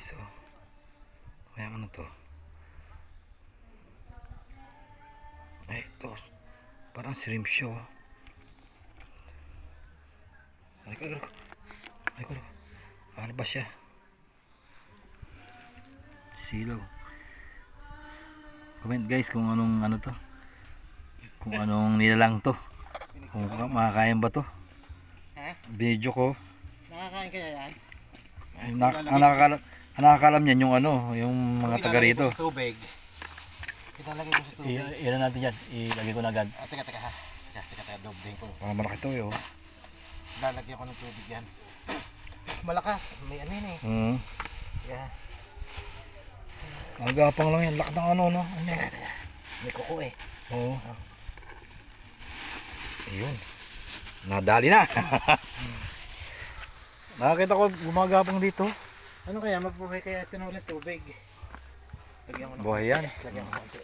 guys, oh. Kaya ano to? Ay, ito. Parang shrimp show. Ay ko. Ano ba siya? Silaw. Comment guys kung anong ano to. Kung anong nilalang to. Kung makakain ba to. Video ko. Nakakain kaya yan? Ang nakakalam niyan yung ano, yung mga taga rito. Tubig. Ilalagay ko sa tubig. Ilan natin yan? Ilagay ko na agad. Teka ha. Teka, dobling ko. Para malaki to yun. Lalagyan ko ng tubig yan. Malakas. May ano yun eh. Yeah. Agapang lang yan. Laki ng ano, no? May kuko eh. Oo. Ayun. Nadali na. Nakakita ko gumagapang dito. Ano kaya? Mabuhay kaya ito na ulit tubig. Lagyan ko ng Buhay yan. Lagyan ko ng konti.